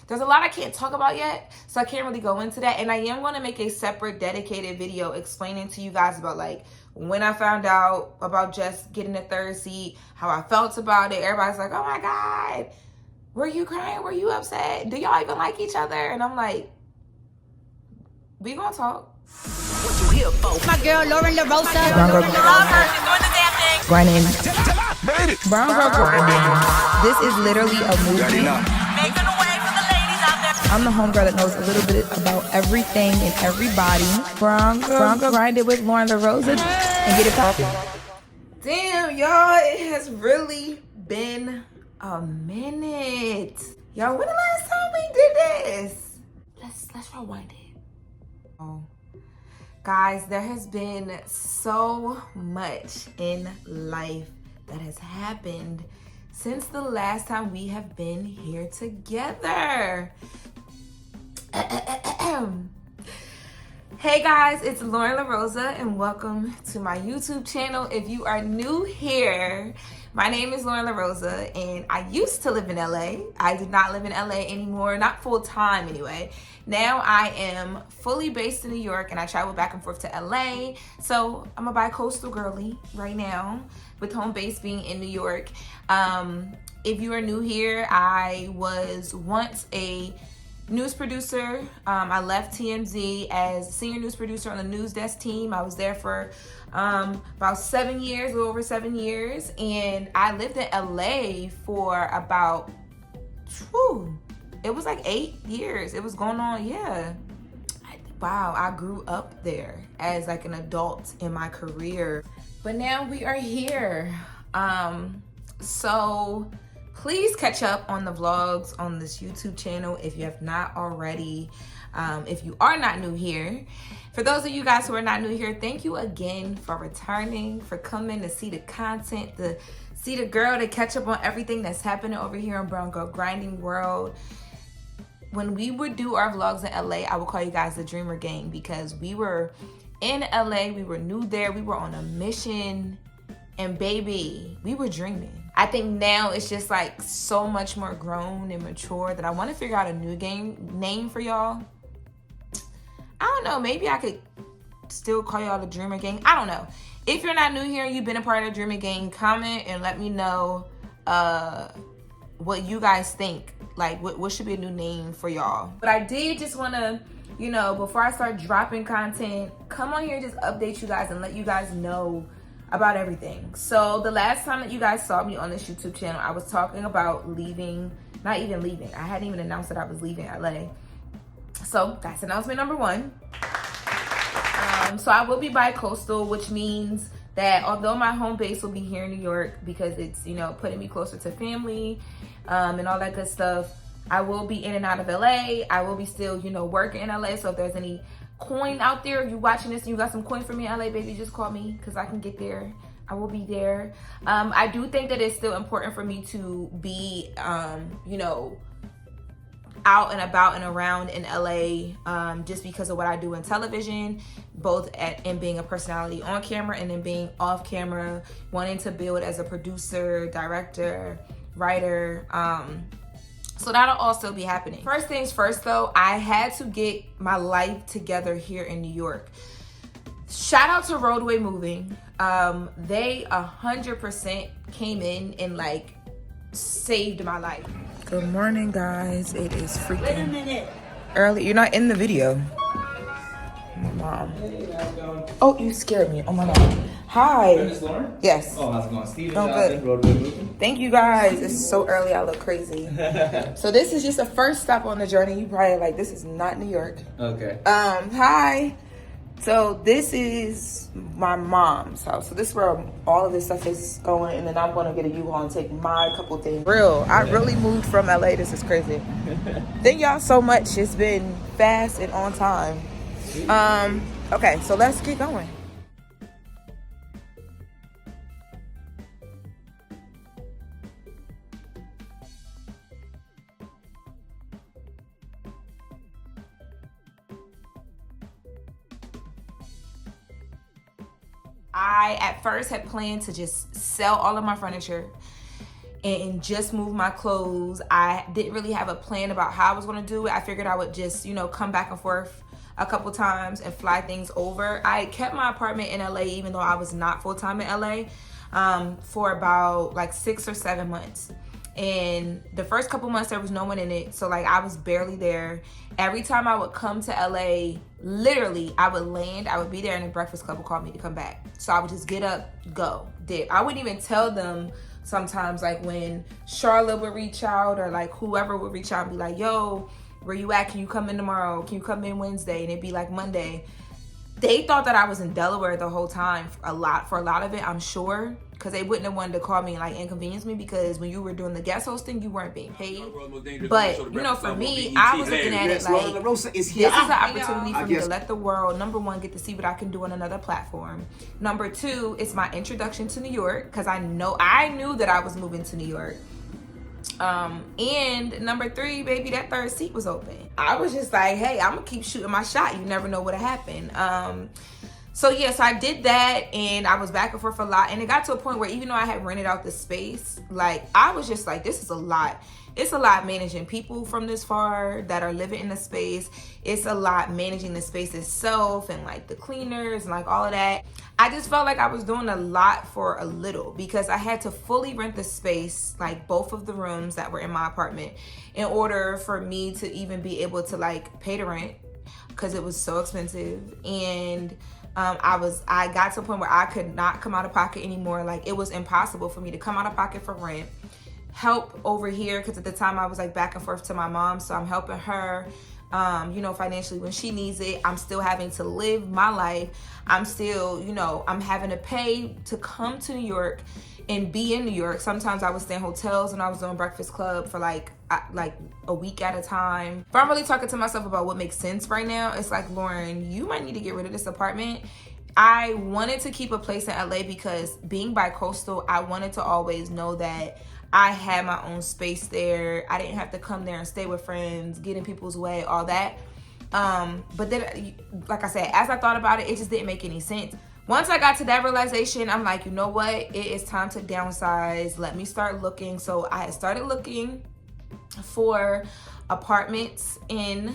there's a lot I can't talk about yet, so I can't really go into that. And I am going to make a separate dedicated video explaining to you guys about like when I found out about just getting a third seat, how I felt about it. Everybody's like, oh my God, were you crying? Were you upset? Do y'all even like each other? And I'm like, we gonna talk. What you here for? My girl Loren LoRosa. Brown girl grinding. Brown girl grinding. This is literally a movement. Making a way for the ladies out there. I'm the homegirl that knows a little bit about everything and everybody. Brown girl grinded with Loren LoRosa and get it poppin'. Damn, y'all, it has really been a minute. Y'all, when the last time we did this? Let's rewind it. Oh. Guys, there has been so much in life that has happened since the last time we have been here together. Hey guys, it's Loren LoRosa and welcome to my YouTube channel. If you are new here, my name is Loren LoRosa and I used to live in LA. I do not live in LA anymore, not full time anyway. Now I am fully based in New York and I travel back and forth to LA. So I'm a bi-coastal girly right now with home base being in New York. If you are new here, I was once a news producer. I left TMZ as senior news producer on the news desk team. I was there for about 7 years, a little over 7 years. And I lived in LA for about, it was like 8 years. It was going on, yeah. Wow, I grew up there as like an adult in my career. But now we are here. So please catch up on the vlogs on this YouTube channel if you have not already. If you are not new here, for those of you guys who are not new here, thank you again for returning, for coming to see the content, to see the girl, to catch up on everything that's happening over here in Brown Girl Grinding World. When we would do our vlogs in LA, I would call you guys the Dreamer Gang because we were in LA, we were new there, we were on a mission, and baby, we were dreaming. I think now it's just like so much more grown and mature that I want to figure out a new name for y'all. I don't know, maybe I could still call y'all the Dreamer Gang. I don't know. If you're not new here and you've been a part of the Dreamer Gang, comment and let me know what you guys think. Like, what should be a new name for y'all? But I did just want to, you know, before I start dropping content, come on here and just update you guys and let you guys know about everything. So the last time that you guys saw me on this YouTube channel, I was talking about leaving, not even leaving. I hadn't even announced that I was leaving LA. So that's announcement number one. So I will be bi-coastal, which means that although my home base will be here in New York because it's, you know, putting me closer to family and all that good stuff, I will be in and out of LA. I will be still, you know, working in LA. So if there's any coin out there, if you watching this and you got some coin for me in LA, baby, just call me because I can get there. I will be there. I do think that it's still important for me to be, you know, out and about and around in LA just because of what I do in television, both in being a personality on camera and then being off camera, wanting to build as a producer, director, writer. So that'll also be happening. First things first though, I had to get my life together here in New York. Shout out to Roadway Moving. They 100% came in and like saved my life. Good morning, guys. It is freaking Wait a minute. early. You're not in the video. My mom. Oh, you scared me. Oh my God. Hi. Miss Loren? Yes. Oh, how's it going? Steven, Oh, Jonathan, good. Roadway Moving. Thank you guys. It's so early. I look crazy. So this is just a first stop on the journey. You probably like, this is not New York. Okay. Hi. So this is my mom's house. So this is where all of this stuff is going, and then I'm gonna get a U-Haul and take my couple things. I really moved from LA. This is crazy. Thank y'all so much. It's been fast and on time. Okay, so let's get going. I at first had planned to just sell all of my furniture and just move my clothes. I didn't really have a plan about how I was going to do it. I figured I would just, come back and forth a couple times and fly things over. I kept my apartment in LA even though I was not full-time in LA for about like 6 or 7 months. And the first couple months there was no one in it, so like I was barely there. Every time I would come to LA, literally I would land, I would be there, and the Breakfast Club would call me to come back. So I would just get up, go, dip. I wouldn't even tell them sometimes, like when Charlotte would reach out or like whoever would reach out and be like, yo, where you at? Can you come in tomorrow? Can you come in Wednesday? And it'd be like Monday. They thought that I was in Delaware the whole time for a lot of it, I'm sure, because they wouldn't have wanted to call me and like inconvenience me, because when you were doing the guest hosting, you weren't being paid. But for me, I was looking at it like, LoRosa is this here. is an opportunity for me to let the world, number one, get to see what I can do on another platform. Number two, it's my introduction to New York, because I knew that I was moving to New York. And number three, baby, that third seat was open. I was just like, hey, I'm gonna keep shooting my shot. You never know what'll happen. So yes, I did that, and I was back and forth a lot, and it got to a point where even though I had rented out the space, like I was just like, this is a lot. It's a lot managing people from this far that are living in the space. It's a lot managing the space itself and like the cleaners and like all of that. I just felt like I was doing a lot for a little, because I had to fully rent the space, like both of the rooms that were in my apartment, in order for me to even be able to like pay the rent, because it was so expensive. And I got to a point where I could not come out of pocket anymore. Like it was impossible for me to come out of pocket for rent, help over here, because at the time I was like back and forth to my mom, so I'm helping her financially when she needs it. I'm still having to live my life. I'm still, I'm having to pay to come to New York and be in New York. Sometimes I would stay in hotels when I was doing Breakfast Club for like a week at a time. If I'm really talking to myself about what makes sense right now, it's like, Loren, you might need to get rid of this apartment. I wanted to keep a place in LA because being bi-coastal, I wanted to always know that I had my own space there. I didn't have to come there and stay with friends, get in people's way, all that. But then, like I said, as I thought about it, it just didn't make any sense. Once I got to that realization, I'm like, you know what? It is time to downsize. Let me start looking. So I had started looking for apartments in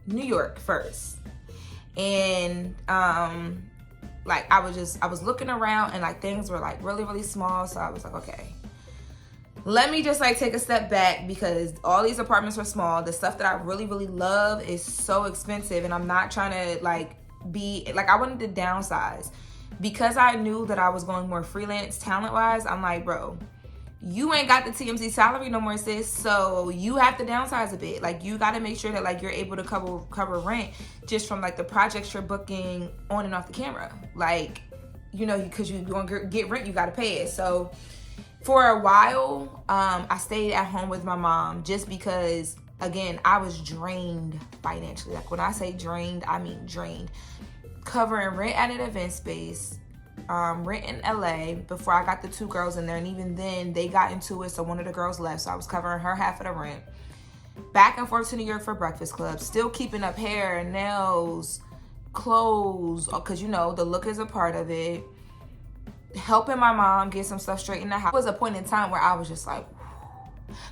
New York first. And like I was looking around, and like things were like really, really small. So I was like, okay, let me just like take a step back, because all these apartments are small. The stuff that I really, really love is so expensive, and I'm not trying to like be like, I wanted to downsize because I knew that I was going more freelance talent wise. I'm like, bro, you ain't got the TMZ salary no more, sis. So you have to downsize a bit. Like you got to make sure that like you're able to cover rent just from like the projects you're booking on and off the camera. Like, because you're going to get rent, you got to pay it. So for a while, I stayed at home with my mom just because, again, I was drained financially. Like when I say drained, I mean drained. Covering rent at an event space, rent in LA before I got the 2 girls in there. And even then they got into it. So one of the girls left. So I was covering her half of the rent. Back and forth to New York for Breakfast Club. Still keeping up hair, nails, clothes. Because, the look is a part of it. Helping my mom get some stuff straight in the house. There was a point in time where I was just like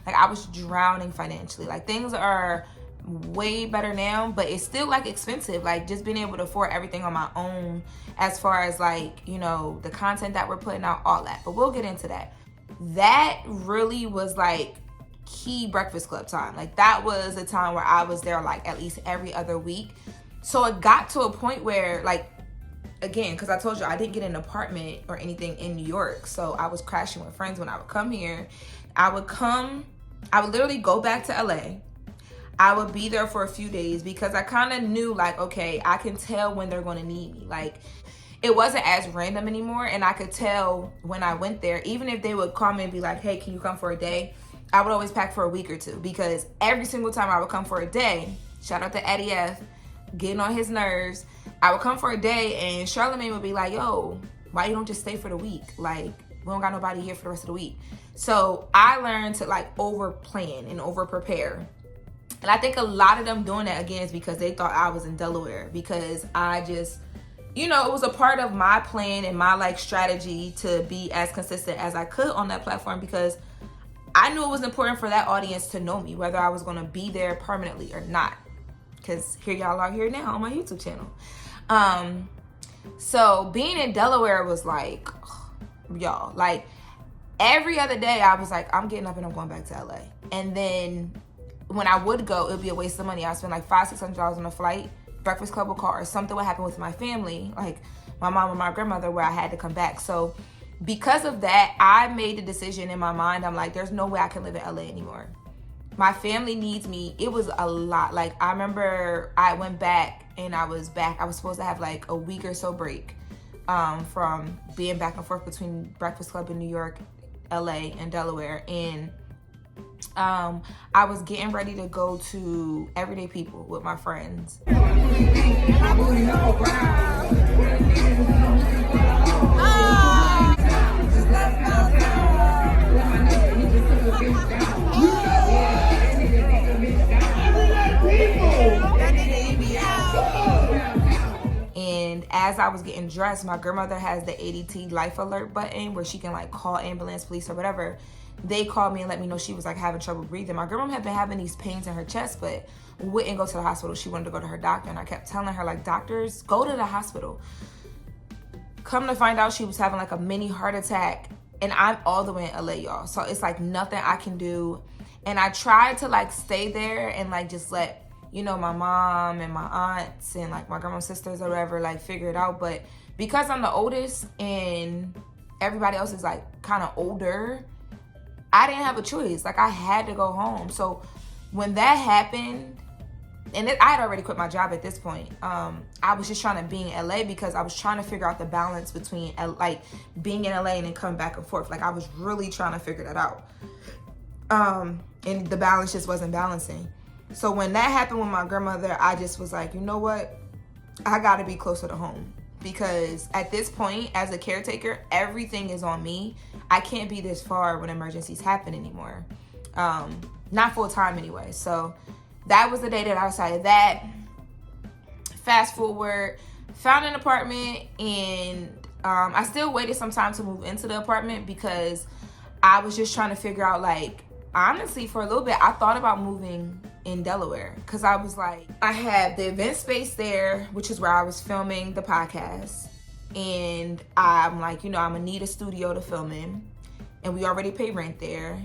I was drowning financially. Like things are way better now, but it's still like expensive. Like just being able to afford everything on my own, as far as like, the content that we're putting out, all that. But we'll get into that. That really was like key Breakfast Club time. Like that was a time where I was there like at least every other week. So it got to a point where like, again, because I told you I didn't get an apartment or anything in New York, so I was crashing with friends when I would come here. I would literally go back to LA. I would be there for a few days because I kind of knew like, okay, I can tell when they're going to need me. Like it wasn't as random anymore, and I could tell when I went there. Even if they would call me and be like, hey, can you come for a day? I would always pack for a week or two, because every single time I would come for a day, shout out to Eddie F, getting on his nerves, I would come for a day and Charlamagne would be like, yo, why you don't just stay for the week? Like, we don't got nobody here for the rest of the week. So I learned to like over plan and over prepare. And I think a lot of them doing that again is because they thought I was in Delaware, because I just, it was a part of my plan and my like strategy to be as consistent as I could on that platform, because I knew it was important for that audience to know me, whether I was going to be there permanently or not. Because here y'all are here now on my YouTube channel. So being in Delaware was like, y'all, like every other day I was like, I'm getting up and I'm going back to LA. And then when I would go, it would be a waste of money. I'd spend like $500-$600 on a flight. Breakfast Club would call, or something would happen with my family, like my mom and my grandmother, where I had to come back. So because of that, I made the decision in my mind. I'm like, there's no way I can live in LA anymore. My family needs me. It was a lot. Like, I remember I went back and I was back. I was supposed to have like a week or so break from being back and forth between Breakfast Club in New York, LA, and Delaware. And I was getting ready to go to Everyday People with my friends. And as I was getting dressed, my grandmother has the ADT life alert button where she can like call ambulance, police, or whatever. They called me and let me know she was like having trouble breathing. My grandma had been having these pains in her chest, but wouldn't go to the hospital. She wanted to go to her doctor, and I kept telling her, like, doctors, go to the hospital. Come to find out, she was having like a mini heart attack, and I'm all the way in LA, y'all. So it's like nothing I can do. And I tried to like stay there and like just let, you know, my mom and my aunts and like my grandma's sisters or whatever like figure it out. But because I'm the oldest and everybody else is like kind of older, I didn't have a choice. Like, I had to go home. So when that happened, and I had already quit my job at this point. I was just trying to be in LA because I was trying to figure out the balance between like being in LA and then coming back and forth. Like, I was really trying to figure that out. And the balance just wasn't balancing. So when that happened with my grandmother, I just was like, you know what? I gotta be closer to home. Because at this point, as a caretaker, everything is on me. I can't be this far when emergencies happen anymore. Not full time anyway. So that was the day that I decided that. Fast forward, found an apartment, and I still waited some time to move into the apartment because I was just trying to figure out, like, honestly, for a little bit, I thought about moving in Delaware because I was like, I have the event space there, which is where I was filming the podcast. And I'm like, you know, I'm gonna need a studio to film in. And we already pay rent there.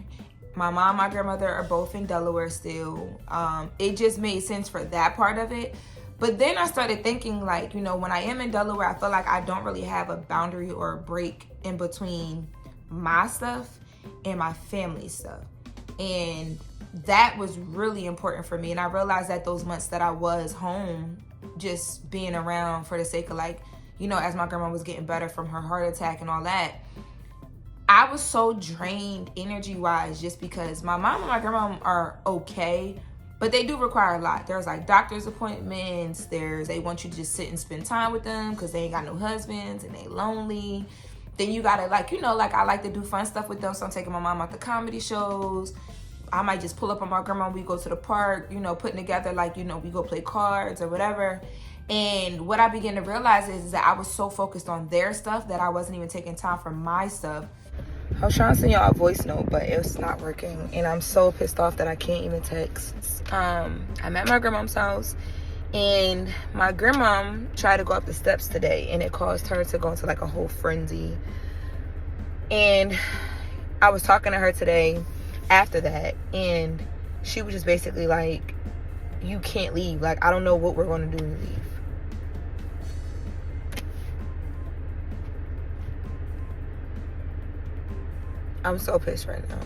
My mom and my grandmother are both in Delaware still. It just made sense for that part of it. But then I started thinking, like, you know, when I am in Delaware, I feel like I don't really have a boundary or a break in between my stuff and my family stuff. And that was really important for me. And I realized that those months that I was home, just being around for the sake of, like, you know, as my grandma was getting better from her heart attack and all that, I was so drained energy-wise just because my mom and my grandma are okay, but they do require a lot. There's like doctor's appointments. They want you to just sit and spend time with them because they ain't got no husbands and they lonely. Then you gotta, like, you know, like, I like to do fun stuff with them. So I'm taking my mom out to comedy shows. I might just pull up on my grandma. We go to the park, you know, putting together, like, you know, we go play cards or whatever. And what I began to realize is that I was so focused on their stuff that I wasn't even taking time for my stuff. I was trying to send y'all a voice note, but it's not working. And I'm so pissed off that I can't even text. I'm at my grandma's house. And my grandma tried to go up the steps today, and it caused her to go into like a whole frenzy. And I was talking to her today after that, and she was just basically like, you can't leave. Like, I don't know what we're going to do to leave. I'm so pissed right now.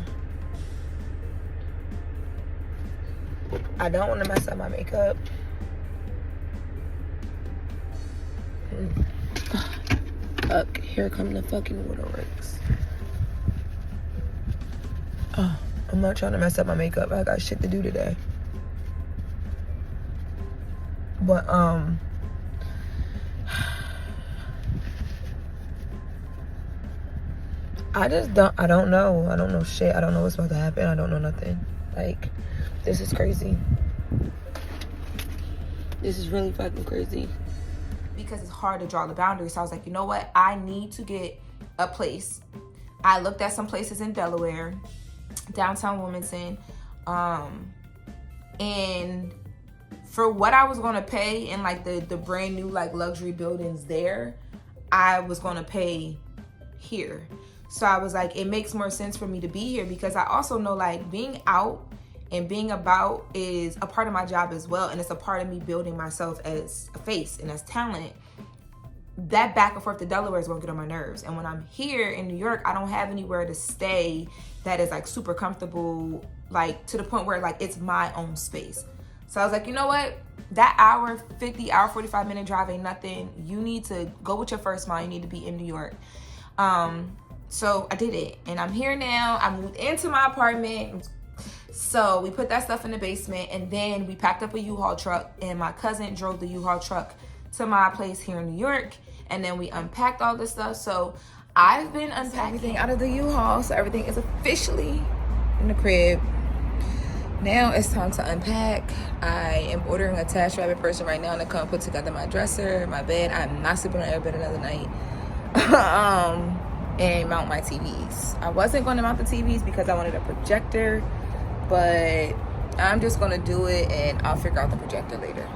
I don't want to mess up my makeup. Fuck, here come the fucking waterworks. Oh, I'm not trying to mess up my makeup. I got shit to do today. But I don't know. I don't know shit. I don't know what's about to happen. I don't know nothing. Like, this is crazy. This is really fucking crazy. Because it's hard to draw the boundaries. So I was like, you know what? I need to get a place. I looked at some places in Delaware. downtown Wilmington. And for what I was gonna pay in like the brand new like luxury buildings there, I was gonna pay here. So I was like, it makes more sense for me to be here, because I also know like being out and being about is a part of my job as well, and it's a part of me building myself as a face and as talent. That back and forth to Delaware is gonna get on my nerves. And when I'm here in New York, I don't have anywhere to stay that is like super comfortable, like to the point where like it's my own space. So I was like, you know what? That hour 45 minute drive ain't nothing. You need to go with your first mind. You need to be in New York. So I did it, and I'm here now. I moved into my apartment. So we put that stuff in the basement, and then we packed up a U-Haul truck, and my cousin drove the U-Haul truck to my place here in New York, and then we unpacked all this stuff. So I've been unpacking everything out of the U-Haul, so everything is officially in the crib. Now it's time to unpack. I am ordering a tash rabbit person right now to come put together my dresser, my bed. I'm not sleeping on airbed another night. And mount my TVs. I wasn't going to mount the TVs because I wanted a projector, but I'm just going to do it, and I'll figure out the projector later.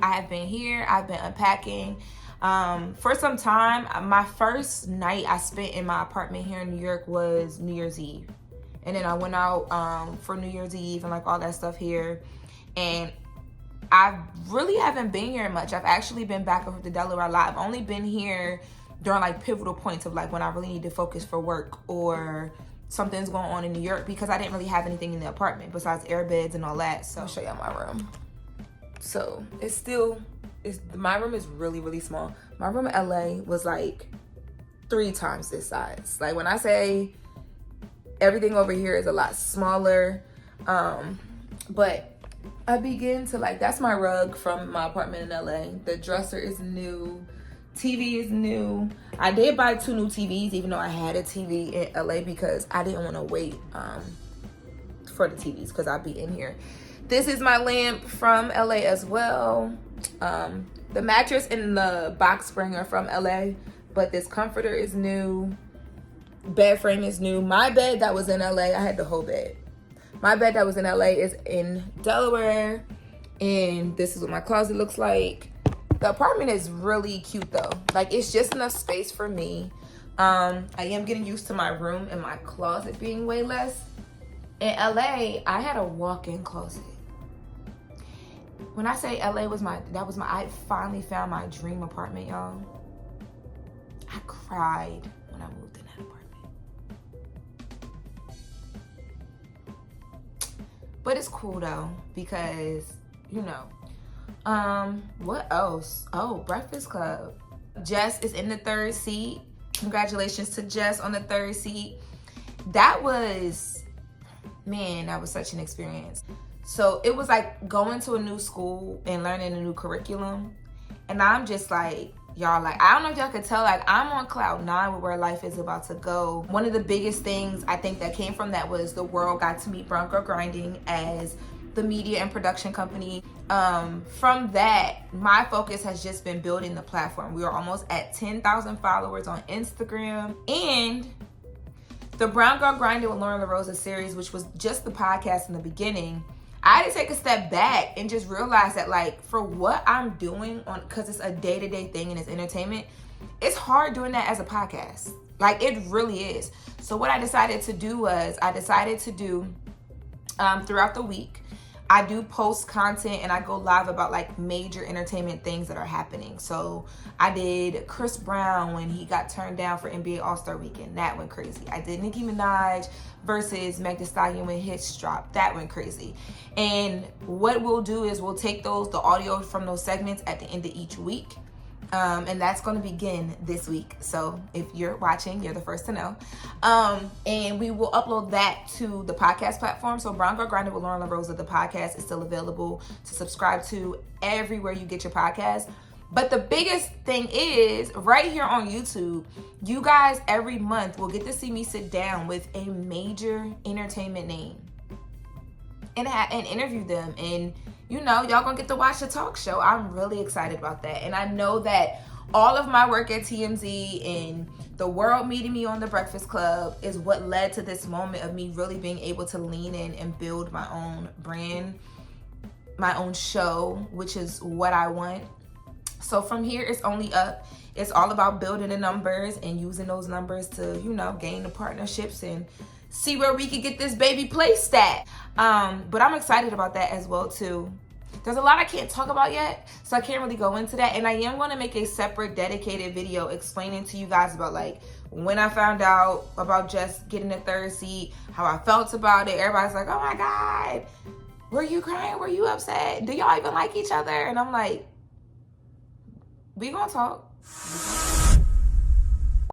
I have been here. I've been unpacking for some time. My first night I spent in my apartment here in New York was New Year's Eve. And then I went out for New Year's Eve and like all that stuff here. And I really haven't been here much. I've actually been back over to Delaware a lot. I've only been here during like pivotal points of like when I really need to focus for work or something's going on in New York, because I didn't really have anything in the apartment besides air beds and all that. So I'll show y'all my room. So my room is really, really small. My room in LA was like 3 times this size. Like when I say everything over here is a lot smaller, but I begin to like, that's my rug from my apartment in LA. The dresser is new. TV is new. I did buy 2 new TVs, even though I had a TV in LA, because I didn't want to wait for the TVs, because I'll be in here. This is my lamp from LA as well. The mattress and the box spring are from LA, but this comforter is new. Bed frame is new. My bed that was in LA, I had the whole bed. My bed that was in LA is in Delaware, and this is what my closet looks like. The apartment is really cute though. Like, it's just enough space for me. I am getting used to my room and my closet being way less. In LA, I had a walk-in closet. When I say LA I finally found my dream apartment, y'all. I cried when I moved in that apartment. But it's cool though, because, you know. What else? Oh, Breakfast Club. Jess is in the 3rd seat. Congratulations to Jess on the 3rd seat. That was such an experience. So it was like going to a new school and learning a new curriculum. And I'm just like, y'all, like, I don't know if y'all could tell, like, I'm on cloud 9 with where life is about to go. One of the biggest things I think that came from that was the world got to meet Brown Girl Grinding as the media and production company. From that, my focus has just been building the platform. We are almost at 10,000 followers on Instagram. And the Brown Girl Grinding with Loren LoRosa series, which was just the podcast in the beginning, I had to take a step back and just realize that, like, for what I'm doing because it's a day-to-day thing and it's entertainment, it's hard doing that as a podcast. Like, it really is. So what I decided to do was throughout the week, I do post content and I go live about like major entertainment things that are happening. So I did Chris Brown when he got turned down for NBA All-Star Weekend. That went crazy. I did Nicki Minaj versus Meg Thee Stallion when hits dropped. That went crazy. And what we'll do is we'll take the audio from those segments at the end of each week. And that's going to begin this week. So if you're watching, you're the first to know. And we will upload that to the podcast platform. So Brown Girl Grinding with Loren LoRosa, the podcast, is still available to subscribe to everywhere you get your podcast. But the biggest thing is, right here on YouTube, you guys every month will get to see me sit down with a major entertainment name and interview them. And, you know, y'all gonna get to watch the talk show. I'm really excited about that. And I know that all of my work at TMZ and the world meeting me on the Breakfast Club is what led to this moment of me really being able to lean in and build my own brand, my own show, which is what I want. So from here, it's only up. It's all about building the numbers and using those numbers to, you know, gain the partnerships and see where we could get this baby placed at. But I'm excited about that as well too. There's a lot I can't talk about yet, so I can't really go into that. And I am going to make a separate dedicated video explaining to you guys about like when I found out about just getting a third seat, how I felt about it. Everybody's like, oh my God, were you crying? Were you upset? Do y'all even like each other? And I'm like, we gonna talk.